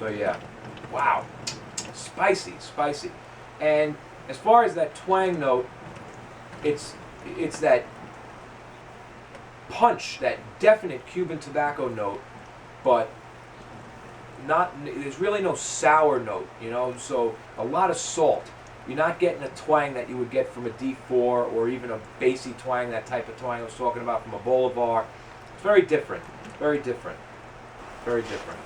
So yeah, wow, spicy, spicy. And as far as that twang note, it's that punch, that definite Cuban tobacco note, but not, there's really no sour note, you know, so a lot of salt. You're not getting a twang that you would get from a D4 or even a bassy twang, that type of twang I was talking about from a Bolivar. It's very different, very different, very different.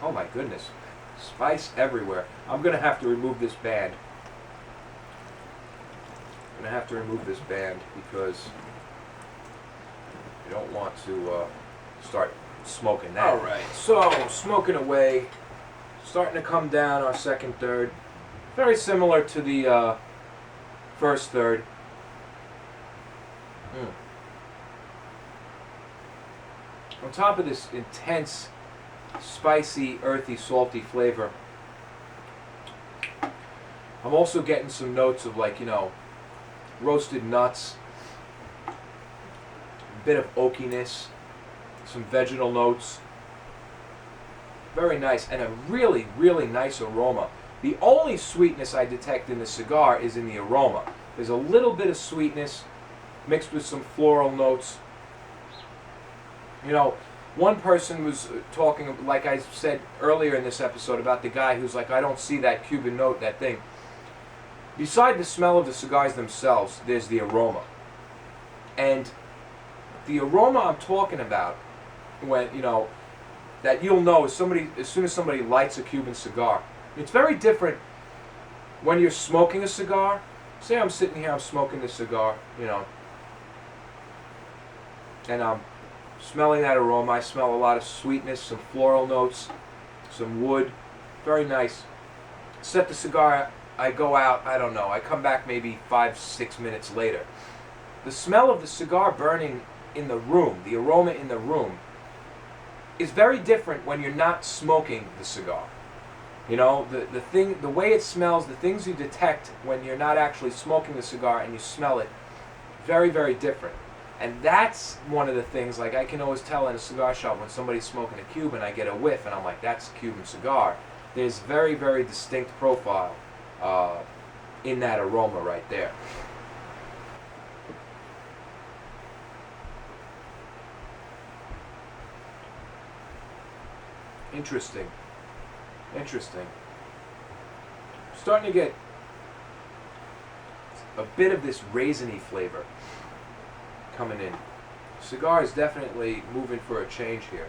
Oh my goodness, spice everywhere. I'm going to have to remove this band. I'm going to have to remove this band because you don't want to start smoking that. Alright, so smoking away, starting to come down our second third. Very similar to the first third. On top of this intense, spicy, earthy, salty flavor, I'm also getting some notes of, like, you know, roasted nuts, a bit of oakiness, some vegetal notes. Very nice, and a really, really nice aroma. The only sweetness I detect in the cigar is in the aroma. There's a little bit of sweetness mixed with some floral notes. You know, one person was talking, like I said earlier in this episode, about the guy who's like, I don't see that Cuban note, that thing. Beside the smell of the cigars themselves, there's the aroma. And the aroma I'm talking about, when, you know, that you'll know as soon as somebody lights a Cuban cigar, it's very different when you're smoking a cigar. Say I'm sitting here, I'm smoking this cigar, you know, and I'm smelling that aroma. I smell a lot of sweetness, some floral notes, some wood. Very nice. Set the cigar, I go out, I don't know, I come back maybe 5-6 minutes later. The smell of the cigar burning in the room, the aroma in the room, is very different when you're not smoking the cigar. You know, the way it smells, the things you detect when you're not actually smoking the cigar and you smell it, very, very different. And that's one of the things, like, I can always tell in a cigar shop when somebody's smoking a Cuban, I get a whiff and I'm like, that's a Cuban cigar. There's very, very distinct profile in that aroma right there. Interesting. Interesting. Starting to get a bit of this raisiny flavor coming in. Cigar is definitely moving for a change here.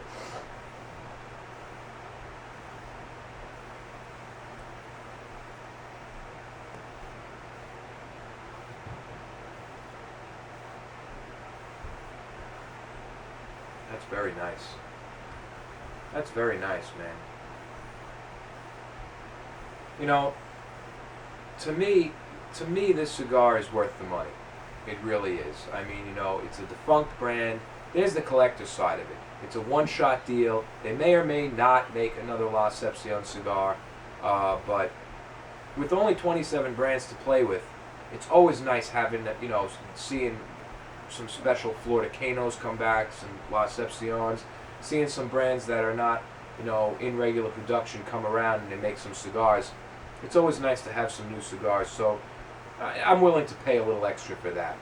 That's very nice. That's very nice, man. You know, to me, this cigar is worth the money. It really is. I mean, you know, it's a defunct brand. There's the collector side of it. It's a one-shot deal. They may or may not make another La Escepcion cigar, but with only 27 brands to play with, it's always nice having, you know, seeing some special Flor de Canos come back, some La Escepcions, seeing some brands that are not, you know, in regular production come around and they make some cigars. It's always nice to have some new cigars, so I'm willing to pay a little extra for that,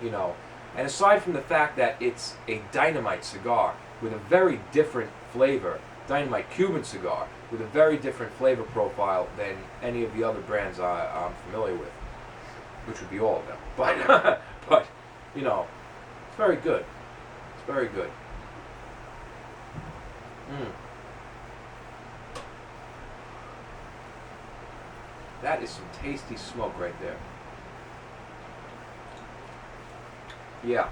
you know. And aside from the fact that it's a dynamite cigar with a very different flavor, dynamite Cuban cigar with a very different flavor profile than any of the other brands I'm familiar with, which would be all of them. But, but you know, it's very good. It's very good. That is some tasty smoke right there. Yeah.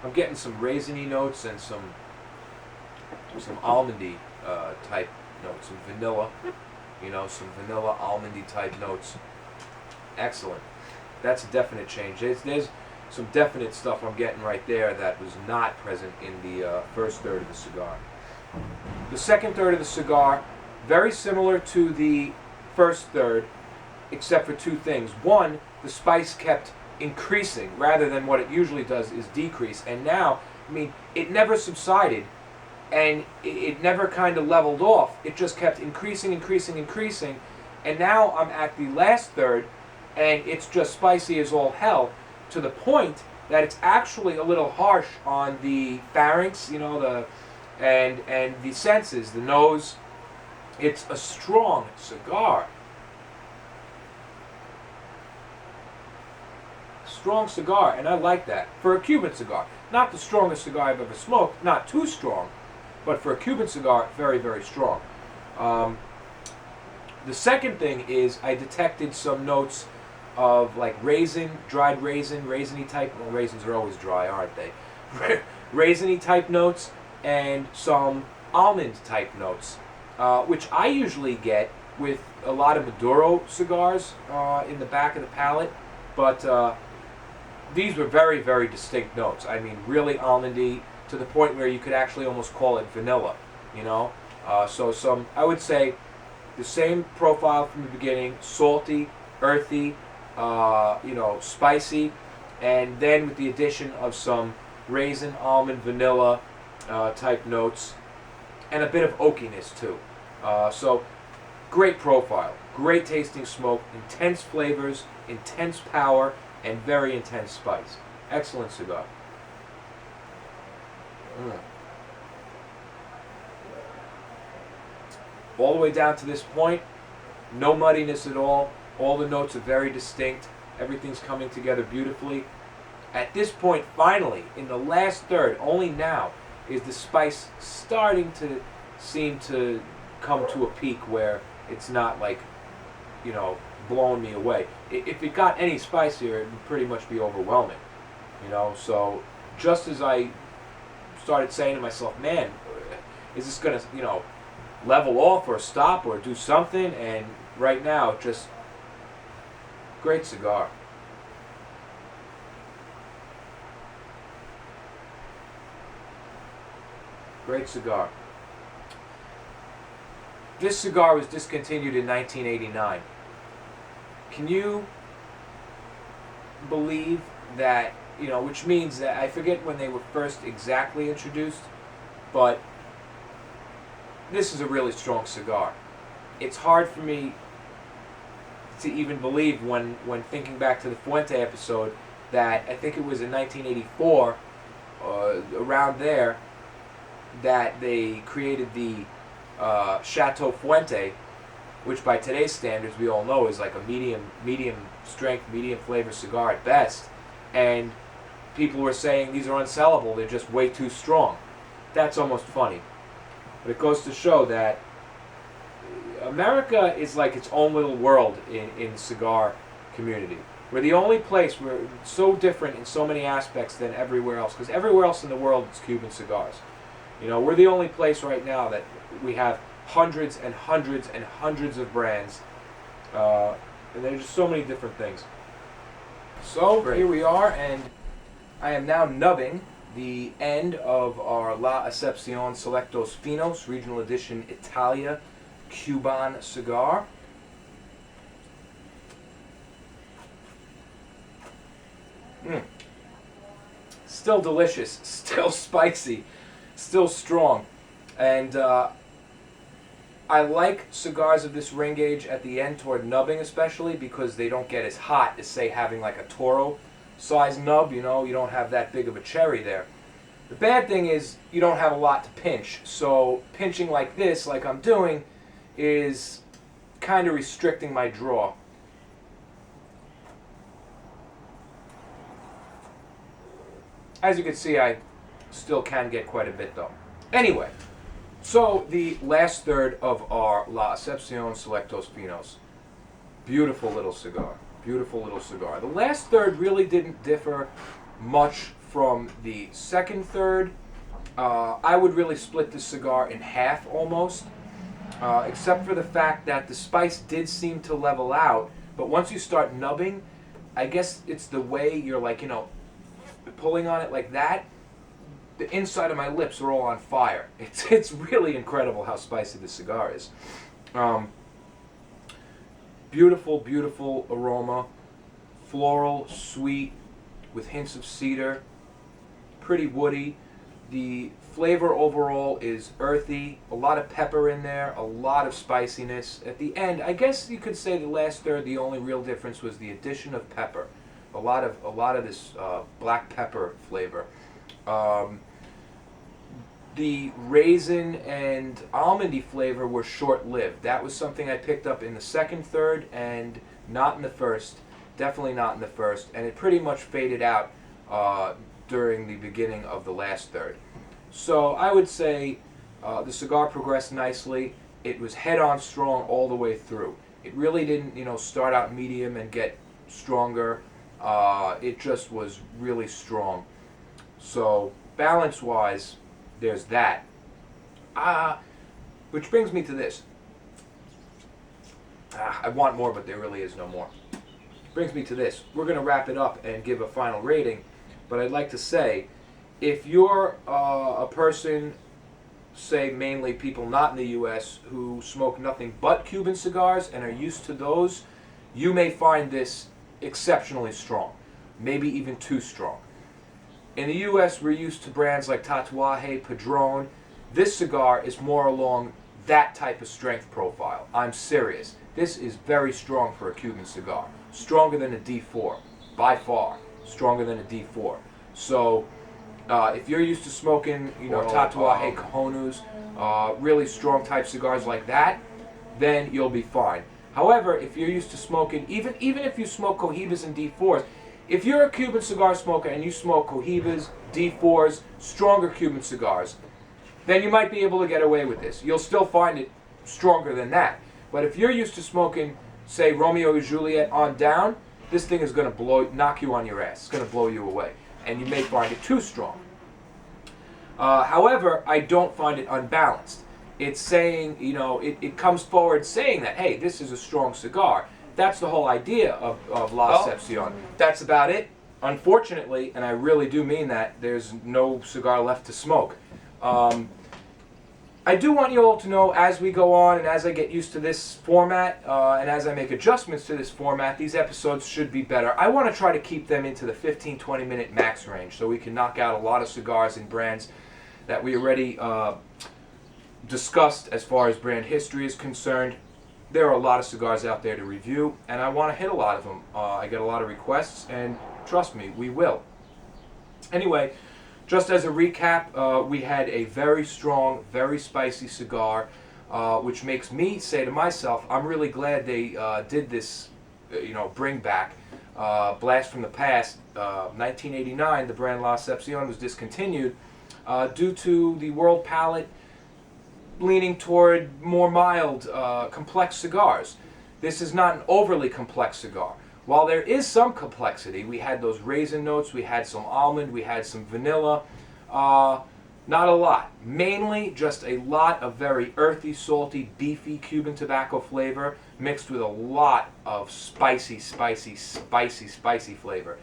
I'm getting some raisiny notes and some almondy type notes, some vanilla, you know, some vanilla almondy type notes. Excellent. That's a definite change. There's some definite stuff I'm getting right there that was not present in the first third of the cigar. The second third of the cigar, very similar to the first third, except for two things. One, the spice kept increasing rather than what it usually does is decrease. And now, I mean, it never subsided, and it never kind of leveled off. It just kept increasing, increasing, increasing. And now I'm at the last third, and it's just spicy as all hell, to the point that it's actually a little harsh on the pharynx, you know, and the senses, the nose. It's a strong cigar. Strong cigar, and I like that. For a Cuban cigar. Not the strongest cigar I've ever smoked, not too strong, but for a Cuban cigar, very, very strong. The second thing is I detected some notes of like raisin, dried raisin, raisiny type, well, raisins are always dry, aren't they? Raisiny type notes, and some almond type notes, which I usually get with a lot of Maduro cigars in the back of the palate, but these were very, very distinct notes. I mean, really almondy, to the point where you could actually almost call it vanilla, you know? So some, I would say, the same profile from the beginning, salty, earthy, you know, spicy, and then with the addition of some raisin, almond, vanilla type notes, and a bit of oakiness too. So great profile, great tasting smoke, intense flavors, intense power, and very intense spice. Excellent cigar. All the way down to this point, no muddiness at all. All the notes are very distinct. Everything's coming together beautifully. At this point, finally, in the last third, only now, is the spice starting to seem to come to a peak where it's not like, you know, blowing me away. If it got any spicier, it would pretty much be overwhelming, you know. So just as I started saying to myself, man, is this gonna, you know, level off or stop or do something? And right now, just great cigar. Great cigar. This cigar was discontinued in 1989. Can you believe that, you know, which means that, I forget when they were first exactly introduced, but this is a really strong cigar. It's hard for me to even believe when thinking back to the Fuente episode that I think it was in 1984, around there, that they created the Chateau Fuente, which by today's standards we all know is like a medium strength, medium flavor cigar at best, and people were saying these are unsellable, they're just way too strong. That's almost funny. But it goes to show that America is like its own little world in the cigar community. We're the only place where it's so different in so many aspects than everywhere else, because everywhere else in the world is Cuban cigars. You know, we're the only place right now that we have hundreds and hundreds and hundreds of brands, and there's just so many different things. So here we are, and I am now nubbing the end of our La Escepcion Selectos Finos Regional Edition Italia Cuban cigar. Still delicious, still spicy, still strong, and I like cigars of this ring gauge at the end toward nubbing, especially because they don't get as hot as, say, having like a Toro size nub. You know, you don't have that big of a cherry there. The bad thing is you don't have a lot to pinch, so pinching like this, like I'm doing, is kind of restricting my draw. As you can see, I still can get quite a bit though. Anyway, so the last third of our La Escepcion Selectos Finos. Beautiful little cigar. Beautiful little cigar. The last third really didn't differ much from the second third. I would really split this cigar in half almost, except for the fact that the spice did seem to level out, but once you start nubbing, I guess it's the way you're like, you know, pulling on it like that, the inside of my lips are all on fire. It's really incredible how spicy this cigar is. Beautiful, beautiful aroma. Floral, sweet, with hints of cedar, pretty woody. The flavor overall is earthy, a lot of pepper in there, a lot of spiciness. At the end, I guess you could say the last third, the only real difference was the addition of pepper. A lot of this black pepper flavor. The raisin and almondy flavor were short-lived. That was something I picked up in the second third and not in the first. Definitely not in the first. And it pretty much faded out during the beginning of the last third. So I would say the cigar progressed nicely. It was head-on strong all the way through. It really didn't, start out medium and get stronger. It just was really strong. So balance-wise, there's that. Which brings me to this. I want more, but there really is no more. Brings me to this. We're going to wrap it up and give a final rating. But I'd like to say, if you're a person, say mainly people not in the U.S., who smoke nothing but Cuban cigars and are used to those, you may find this exceptionally strong, maybe even too strong. In the U.S., we're used to brands like Tatuaje, Padron. This cigar is more along that type of strength profile. I'm serious. This is very strong for a Cuban cigar. Stronger than a D4, by far. Stronger than a D4. So, if you're used to smoking, Tatuaje, Cajonus, really strong type cigars like that, then you'll be fine. However, if you're used to smoking, even if you smoke Cohibas and D4s, if you're a Cuban cigar smoker and you smoke Cohibas, D4s, stronger Cuban cigars, then you might be able to get away with this. You'll still find it stronger than that. But if you're used to smoking, say, Romeo and Juliet on down, this thing is going to knock you on your ass. It's going to blow you away. And you may find it too strong. However, I don't find it unbalanced. It's saying, it comes forward saying that, hey, this is a strong cigar. That's the whole idea of La Escepcion. That's about it. Unfortunately, and I really do mean that, there's no cigar left to smoke. I do want you all to know, as we go on and as I get used to this format, and as I make adjustments to this format, these episodes should be better. I want to try to keep them into the 15-20 minute max range so we can knock out a lot of cigars and brands that we already discussed as far as brand history is concerned. There are a lot of cigars out there to review, and I want to hit a lot of them. I get a lot of requests, and trust me, we will. Anyway, just as a recap, we had a very strong, very spicy cigar, which makes me say to myself, I'm really glad they did this, bring back. Blast from the past, 1989, the brand La Escepcion was discontinued due to the world palate leaning toward more mild, complex cigars. This is not an overly complex cigar. While there is some complexity, we had those raisin notes, we had some almond, we had some vanilla, not a lot. Mainly just a lot of very earthy, salty, beefy Cuban tobacco flavor mixed with a lot of spicy flavor.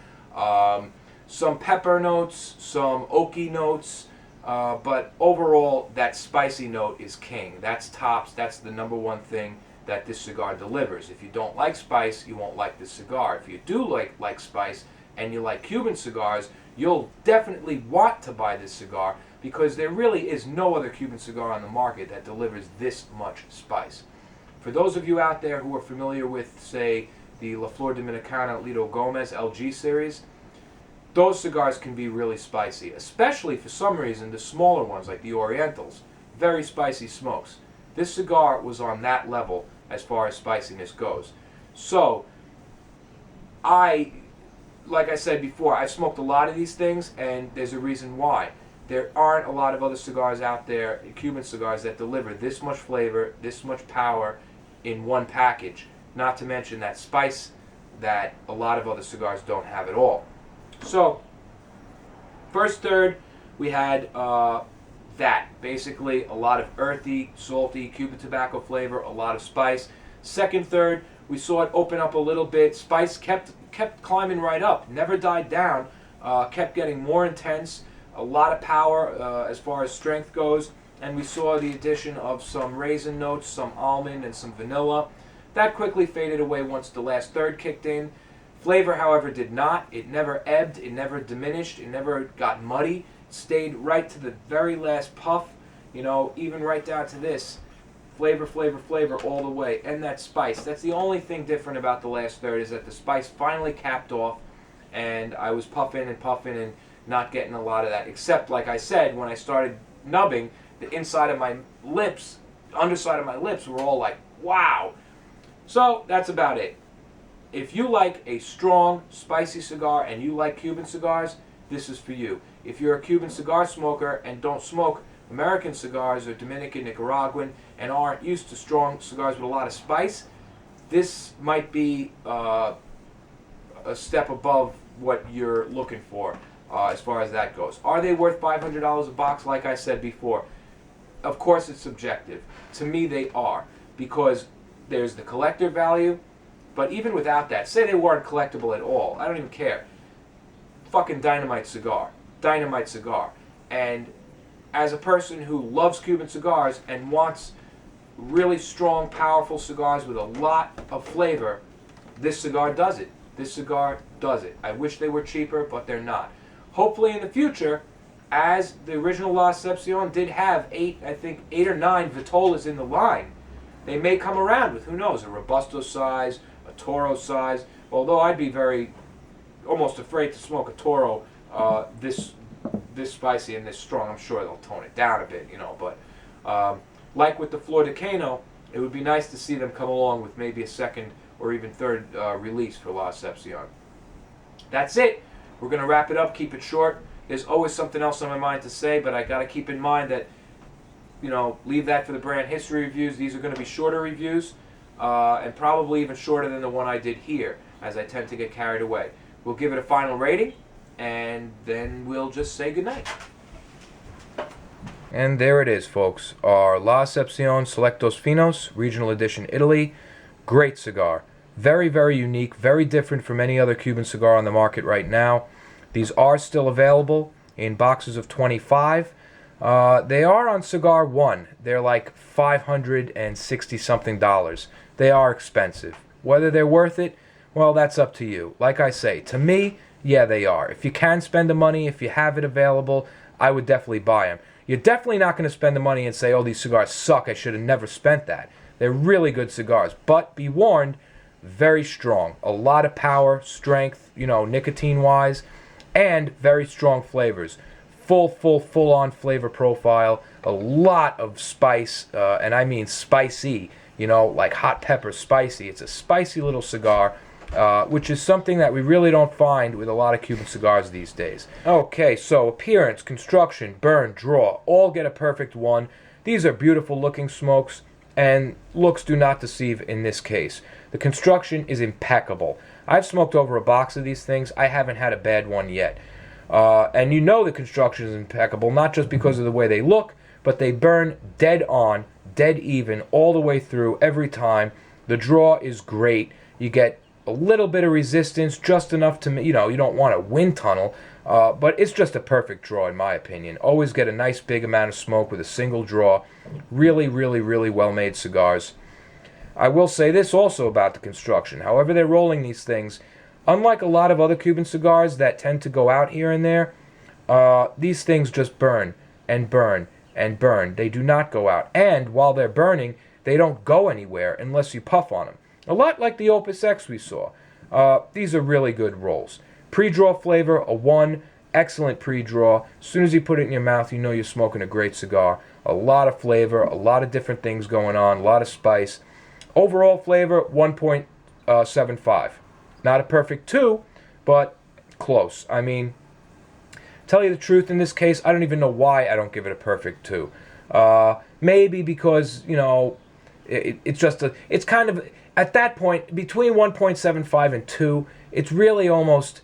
Some pepper notes, some oaky notes, but overall that spicy note is king. That's tops, that's the number one thing that this cigar delivers. If you don't like spice, you won't like this cigar. If you do like spice and you like Cuban cigars, you'll definitely want to buy this cigar because there really is no other Cuban cigar on the market that delivers this much spice. For those of you out there who are familiar with, say, the La Flor Dominicana Lito Gomez LG series, those cigars can be really spicy, especially for some reason the smaller ones like the Orientals. Very spicy smokes. This cigar was on that level as far as spiciness goes. So, like I said before, I've smoked a lot of these things, and there's a reason why. There aren't a lot of other cigars out there, Cuban cigars, that deliver this much flavor, this much power in one package. Not to mention that spice that a lot of other cigars don't have at all. So, first third, we had that. Basically, a lot of earthy, salty Cuban tobacco flavor, a lot of spice. Second third, we saw it open up a little bit. Spice kept climbing right up, never died down, kept getting more intense, a lot of power as far as strength goes, and we saw the addition of some raisin notes, some almond, and some vanilla. That quickly faded away once the last third kicked in. Flavor, however, did not. It never ebbed, it never diminished, it never got muddy. It stayed right to the very last puff, you know, even right down to this. Flavor, flavor, flavor all the way. And that spice. That's the only thing different about the last third, is that the spice finally capped off, and I was puffing and not getting a lot of that. Except, like I said, when I started nubbing, the inside of my lips, underside of my lips were all like, wow. So, that's about it. If you like a strong, spicy cigar and you like Cuban cigars, this is for you. If you're a Cuban cigar smoker and don't smoke American cigars or Dominican, Nicaraguan, and aren't used to strong cigars with a lot of spice, this might be a step above what you're looking for as far as that goes. Are they worth $500 a box? Like I said before, of course it's subjective. To me they are, because there's the collector value. But even without that, say they weren't collectible at all, I don't even care. Fucking dynamite cigar. Dynamite cigar. And as a person who loves Cuban cigars and wants really strong, powerful cigars with a lot of flavor, this cigar does it. This cigar does it. I wish they were cheaper, but they're not. Hopefully in the future, as the original La Escepcion did have eight or nine Vitolas in the line, they may come around with, who knows, a Robusto size, a Toro size, although I'd be almost afraid to smoke a Toro this spicy and this strong. I'm sure they'll tone it down a bit, you know, but like with the Flor de Cano, it would be nice to see them come along with maybe a second or even third release for La Escepcion. That's it. We're going to wrap it up, keep it short. There's always something else on my mind to say, but I got to keep in mind that, you know, leave that for the brand history reviews. These are going to be shorter reviews, and probably even shorter than the one I did here, as I tend to get carried away. We'll give it a final rating, and then we'll just say goodnight. And there it is, folks. Our La Escepcion Selectos Finos, Regional Edition Italy. Great cigar. Very, very unique, very different from any other Cuban cigar on the market right now. These are still available in boxes of 25. They are on Cigar 1. They're like $560-something. They are expensive. Whether they're worth it, well, that's up to you. Like I say, to me, yeah, they are. If you can spend the money, if you have it available, I would definitely buy them. You're definitely not going to spend the money and say, oh, these cigars suck, I should have never spent that. They're really good cigars. But be warned, very strong. A lot of power, strength, you know, nicotine-wise, and very strong flavors. Full-on flavor profile. A lot of spice, and I mean spicy, you know, like hot pepper spicy. It's a spicy little cigar, which is something that we really don't find with a lot of Cuban cigars these days. Okay, so appearance, construction, burn, draw, all get a perfect 1. These are beautiful looking smokes, and looks do not deceive in this case. The construction is impeccable. I've smoked over a box of these things. I haven't had a bad one yet. And you know the construction is impeccable, not just because of the way they look, but they burn dead on, dead even, all the way through every time. The draw is great. You get a little bit of resistance, just enough to, you know, you don't want a wind tunnel, but it's just a perfect draw in my opinion. Always get a nice big amount of smoke with a single draw. Really, really, really well-made cigars. I will say this also about the construction. However they're rolling these things, unlike a lot of other Cuban cigars that tend to go out here and there, these things just burn and burn and burn. They do not go out. And while they're burning, they don't go anywhere unless you puff on them. A lot like the Opus X we saw. These are really good rolls. Pre-draw flavor, a 1. Excellent pre-draw. As soon as you put it in your mouth, you know you're smoking a great cigar. A lot of flavor, a lot of different things going on, a lot of spice. Overall flavor, 1.75. Not a perfect 2, but close. I mean, tell you the truth, in this case, I don't even know why I don't give it a perfect 2. Maybe because, you know, it's kind of, at that point, between 1.75 and 2, it's really almost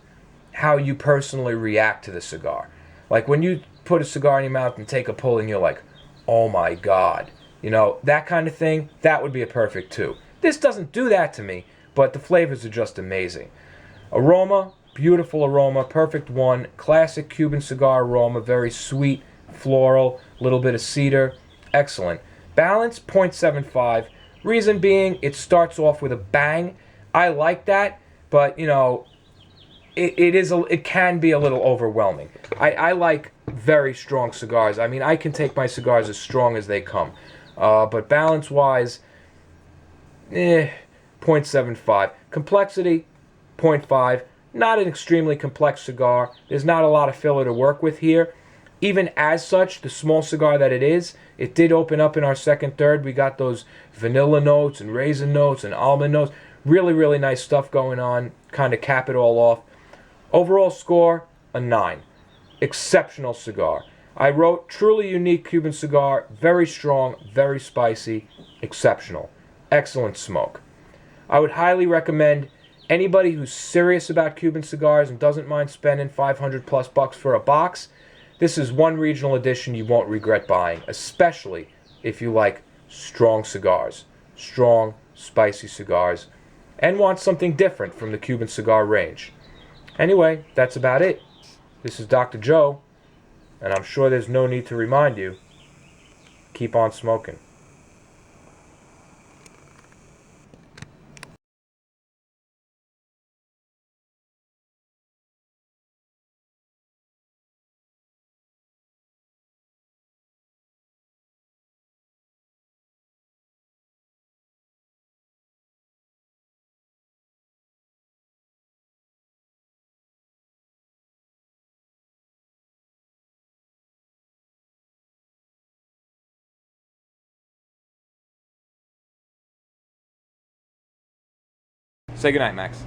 how you personally react to the cigar. Like when you put a cigar in your mouth and take a pull and you're like, oh my God. You know, that kind of thing, that would be a perfect 2. This doesn't do that to me, but the flavors are just amazing. Aroma, beautiful aroma, perfect 1. Classic Cuban cigar aroma, very sweet, floral, little bit of cedar, excellent. Balance, 0.75. Reason being, it starts off with a bang. I like that, but, you know, it can be a little overwhelming. I like very strong cigars. I mean, I can take my cigars as strong as they come. But balance-wise, 0.75. Complexity, 0.5. Not an extremely complex cigar. There's not a lot of filler to work with here. Even as such, the small cigar that it is, it did open up in our second third. We got those vanilla notes and raisin notes and almond notes. Really, really nice stuff going on. Kind of cap it all off. Overall score, a 9. Exceptional cigar. I wrote truly unique Cuban cigar, very strong, very spicy, exceptional. Excellent smoke. I would highly recommend anybody who's serious about Cuban cigars and doesn't mind spending 500 plus bucks for a box. This is one regional edition you won't regret buying, especially if you like strong cigars, strong, spicy cigars, and want something different from the Cuban cigar range. Anyway, that's about it. This is Dr. Joe, and I'm sure there's no need to remind you, keep on smoking. Say goodnight, Max.